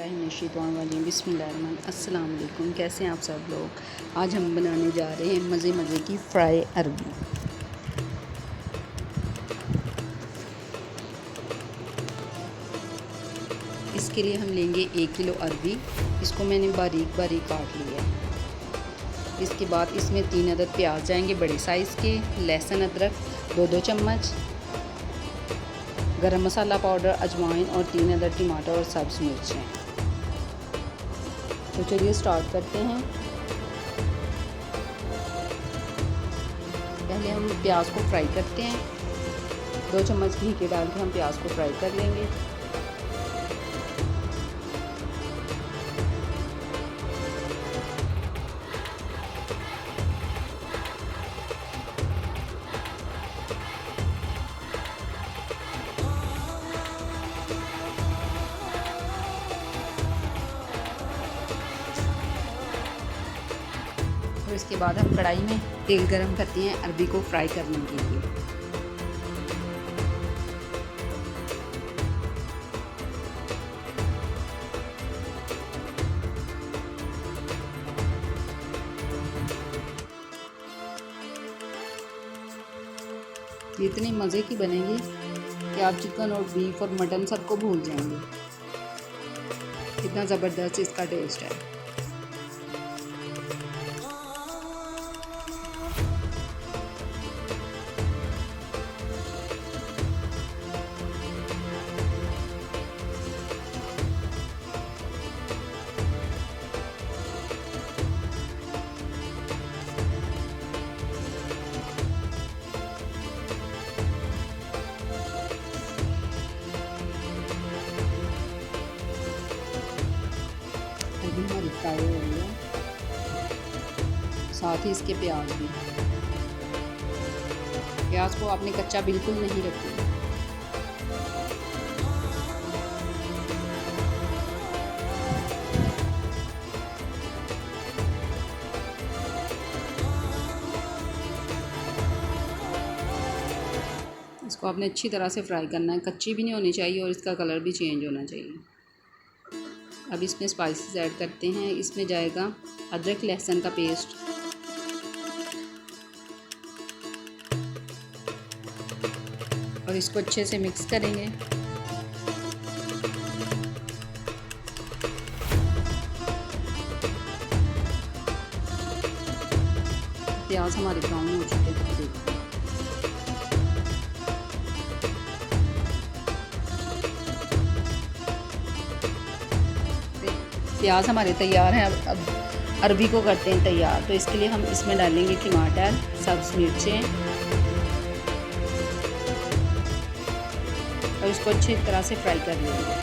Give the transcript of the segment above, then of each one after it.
बिस्मिल्लाहिर्रहमानिर्रहीम अस्सलाम वालेकुम। कैसे हैं आप सब लोग। आज हम बनाने जा रहे हैं मज़े की फ्राई अरबी। इसके लिए हम लेंगे 1 किलो अरबी। इसको मैंने बारीक बारीक काट लिया है। इसके बाद इसमें 3 अदद प्याज जाएंगे बड़े साइज़ के, लहसुन अदरक 2-2 चम्मच, गरम मसाला पाउडर, अजवाइन और 3 अदद टमाटर और सब्ज़ मिर्चें। तो चलिए स्टार्ट करते हैं। पहले हम प्याज को फ्राई करते हैं। 2 चम्मच घी के डाल के हम प्याज को फ्राई कर लेंगे। और इसके बाद हम कढ़ाई में तेल गरम करते हैं अरबी को फ्राई करने के लिए। ये इतनी मज़े की बनेगी कि आप चिकन और बीफ और मटन सबको भूल जाएंगे। कितना ज़बरदस्त इसका टेस्ट है। अरबी हमारी फ्राई हो रही है, साथ ही इसके प्याज भी। प्याज को आपने कच्चा बिल्कुल नहीं रखना। इसको आपने अच्छी तरह से फ्राई करना है, कच्ची भी नहीं होनी चाहिए और इसका कलर भी चेंज होना चाहिए। अब इसमें स्पाइसेस ऐड करते हैं। इसमें जाएगा अदरक लहसुन का पेस्ट, और इसको अच्छे से मिक्स करेंगे। प्याज हमारे ब्राउन हो चुके हैं। प्याज हमारे तैयार हैं। अब अरबी को करते हैं तैयार। तो इसके लिए हम इसमें डालेंगे टमाटर, सब्ज़ मिर्चें और इसको अच्छी तरह से फ्राई कर लेंगे।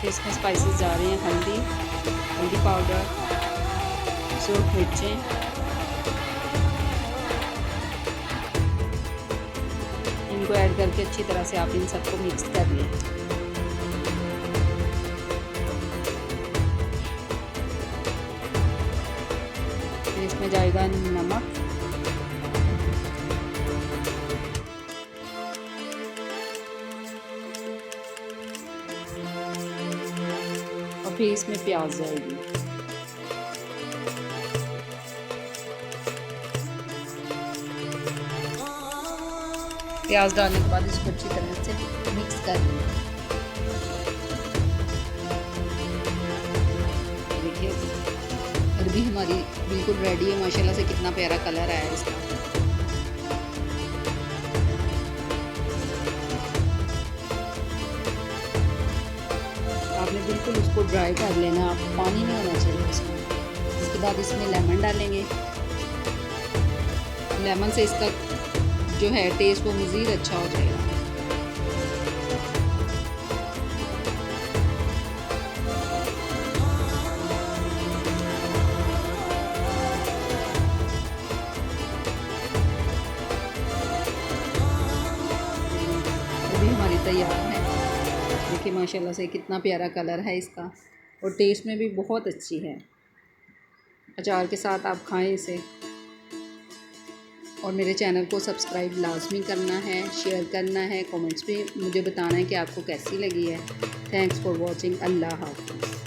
इसमें स्पाइसेस जा रहे हैं हल्दी पाउडर, सूरख मिर्चें, इनको ऐड करके अच्छी तरह से आप इन सबको मिक्स कर लें। फिर इसमें जाएगा नमक, और फिर इसमें प्याज जाएगी। प्याज डालने के बाद इसको अच्छी तरह से मिक्स कर लें। देखिए अरबी हमारी बिल्कुल रेडी है। माशाल्लाह से कितना प्यारा कलर आया है इसका। आपने बिल्कुल उसको ड्राई कर लेना, पानी नहीं होना चाहिए इसमें। इसके बाद इसमें लेमन डालेंगे। लेमन से इसका जो है टेस्ट वो मज़ीद अच्छा हो जाएगा। अभी हमारी तैयार है। देखिए माशाल्लाह से कितना प्यारा कलर है इसका, और टेस्ट में भी बहुत अच्छी है। अचार के साथ आप खाएं इसे। और मेरे चैनल को सब्सक्राइब लाजमी करना है, शेयर करना है, कमेंट्स भी मुझे बताना है कि आपको कैसी लगी है। Thanks for watching. अल्लाह हाफ़िज़।